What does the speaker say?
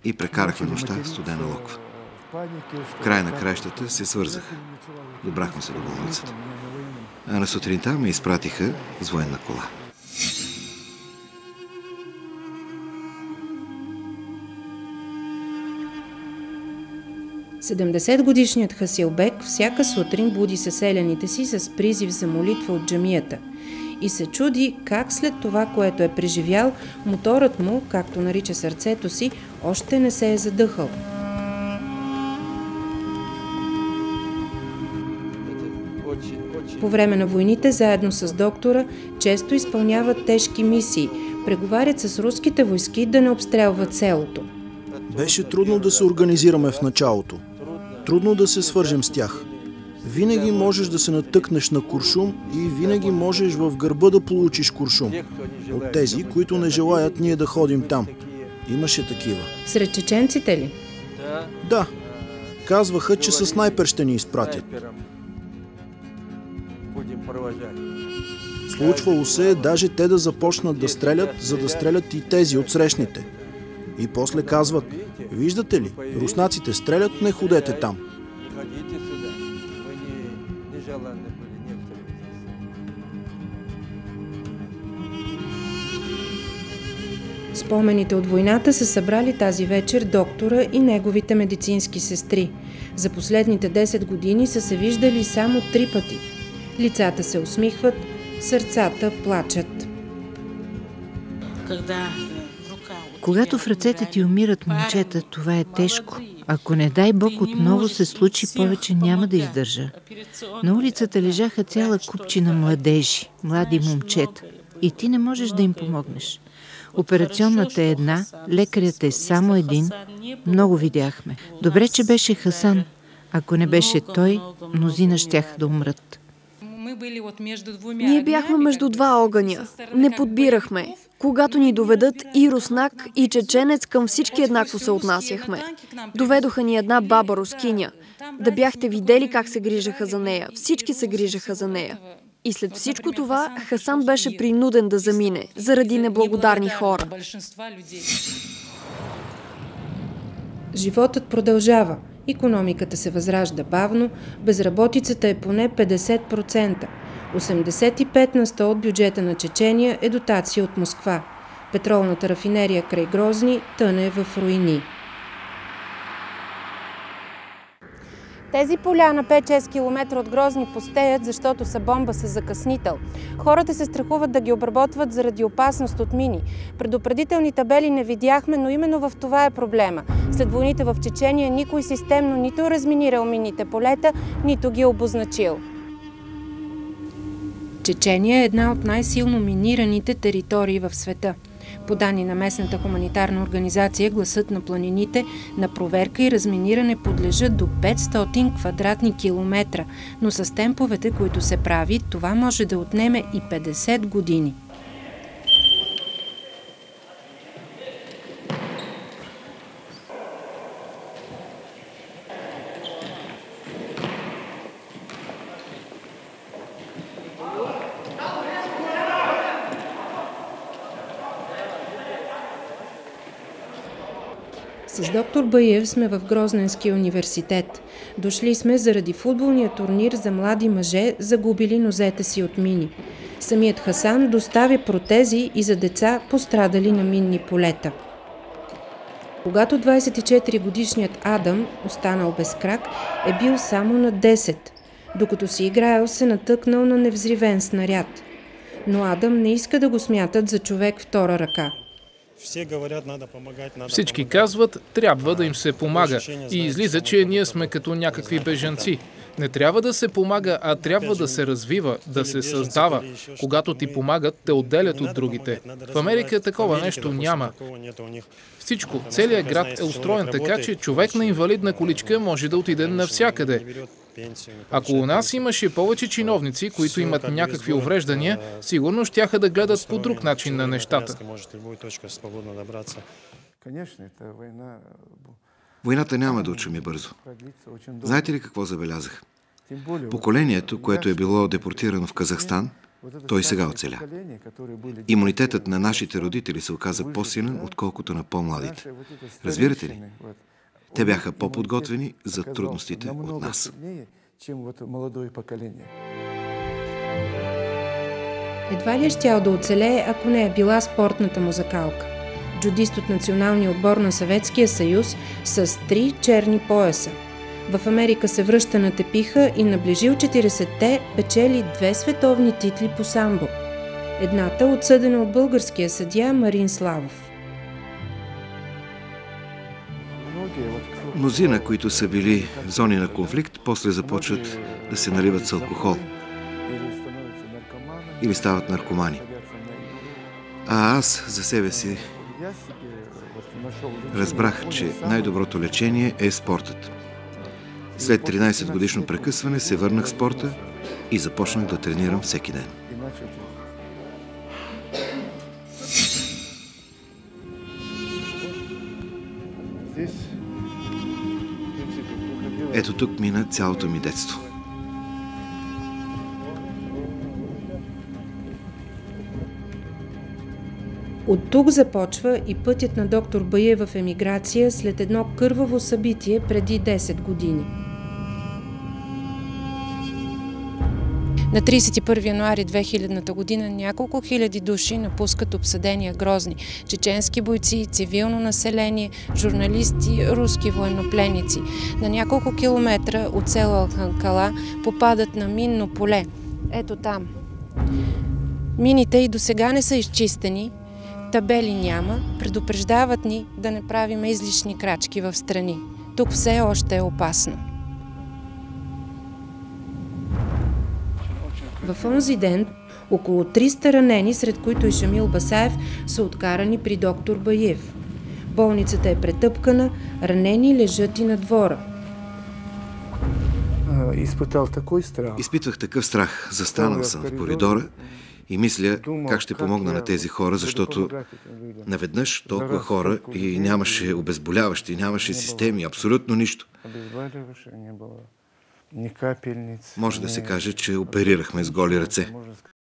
и прекарахме нощта в студена локва. В края на краищата се свързаха. Добрахме се до болницата. А на сутринта ме изпратиха с военна кола. Седемдесетгодишният Хасилбек всяка сутрин буди съселяните си с призив за молитва от джамията и се чуди как след това, което е преживял, моторът му, както нарича сърцето си, още не се е задъхал. По време на войните, заедно с доктора, често изпълняват тежки мисии, преговарят с руските войски да не обстрелват селото. Беше трудно да се организираме в началото. Трудно да се свържем с тях. Винаги можеш да се натъкнеш на куршум и винаги можеш в гърба да получиш куршум. От тези, които не желаят ние да ходим там. Имаше такива. Сред чеченците ли? Да. Казваха, че със снайпер ще ни изпратят. Случвало се даже те да започнат да стрелят, за да стрелят и тези от срещните. И после казват: виждате ли, руснаците стрелят, не ходете там. Спомените от войната са събрали тази вечер доктора и неговите медицински сестри. За последните 10 години са се виждали само 3 пъти. Лицата се усмихват, сърцата плачат. Когато в ръцете ти умират момчета, това е тежко. Ако не дай Бог отново се случи, повече няма да издържа. На улицата лежаха цяла купчина младежи, млади момчета. И ти не можеш да им помогнеш. Операционната е една, лекарят е само един. Много видяхме. Добре, че беше Хасан. Ако не беше той, мнозина щяха да умрат. Ние бяхме между два огъня. Не подбирахме. Когато ни доведат и руснак, и чеченец, към всички еднакво се отнасяхме. Доведоха ни една баба рускиня. Да бяхте видели как се грижаха за нея. Всички се грижаха за нея. И след всичко това Хасан беше принуден да замине, заради неблагодарни хора. Животът продължава. Икономиката се възражда бавно, безработицата е поне 50%. 85% от бюджета на Чечения е дотация от Москва. Петролната рафинерия край Грозни тъне в руини. Тези поля на 5-6 км от Грозни пустеят, защото са бомба с закъснител. Хората се страхуват да ги обработват заради опасност от мини. Предупредителни табели не видяхме, но именно в това е проблема. След войните в Чечения никой системно нито е разминирал минните полета, нито ги е обозначил. Чечения е една от най-силно минираните територии в света. По данни на местната хуманитарна организация Гласът на планините, на проверка и разминиране подлежат до 500 квадратни километра, но с темповете, които се прави, това може да отнеме и 50 години. С доктор Баиев сме в Грозненския университет. Дошли сме заради футболния турнир за млади мъже, загубили нозете си от мини. Самият Хасан доставя протези и за деца, пострадали на минни полета. Когато 24-годишният Адам, останал без крак, е бил само на 10, докато си играел, се натъкнал на невзривен снаряд. Но Адам не иска да го смятат за човек втора ръка. Всички казват, трябва да им се помага. И излиза, че ние сме като някакви бежанци. Не трябва да се помага, а трябва да се развива, да се създава. Когато ти помагат, те отделят от другите. В Америка такова нещо няма. Всичко, целият град е устроен така, че човек на инвалидна количка може да отиде навсякъде. Ако у нас имаше повече чиновници, които имат някакви увреждания, сигурно щяха да гледат по друг начин на нещата. Войната няма да отшуми бързо. Знаете ли какво забелязах? Поколението, което е било депортирано в Казахстан, Той сега оцеля. Имунитетът на нашите родители се оказа по-силен, отколкото на по-младите. Разбирате ли? Те бяха по-подготвени за трудностите от нас. Едва ли е щял да оцелее, ако не е била спортната му закалка. Джудист от националния отбор на Съветския съюз с 3 черни пояса. В Америка се връща на тепиха и наближил 40-те печели 2 световни титли по самбо. Едната отсъдена от българския съдия Марин Славов. Мнозина, които са били в зони на конфликт, после започват да се наливат с алкохол или стават наркомани. А аз за себе си разбрах, че най-доброто лечение е спортът. След 13 годишно прекъсване се върнах в спорта и започнах да тренирам всеки ден. Ето тук мина цялото ми детство. От тук започва и пътят на доктор Баиев в емиграция след едно кърваво събитие преди 10 години. На 31 януари 2000 година няколко хиляди души напускат обсъдения Грозни. Чеченски бойци, цивилно население, журналисти, руски военнопленници. На няколко километра от село Алханкала попадат на минно поле. Ето там. Мините и досега не са изчистени, табели няма, предупреждават ни да не правим излишни крачки в страни. Тук все още е опасно. В онзи ден около 300 ранени, сред които и Шамил Басаев, са откарани при доктор Баиев. Болницата е претъпкана, ранени лежат и на двора. Изпитвах такъв страх. Застанал съм в коридора и мисля как ще помогна на тези хора, защото наведнъж толкова хора и нямаше обезболяващи, нямаше системи, абсолютно нищо. Може да се каже, че оперирахме с голи ръце.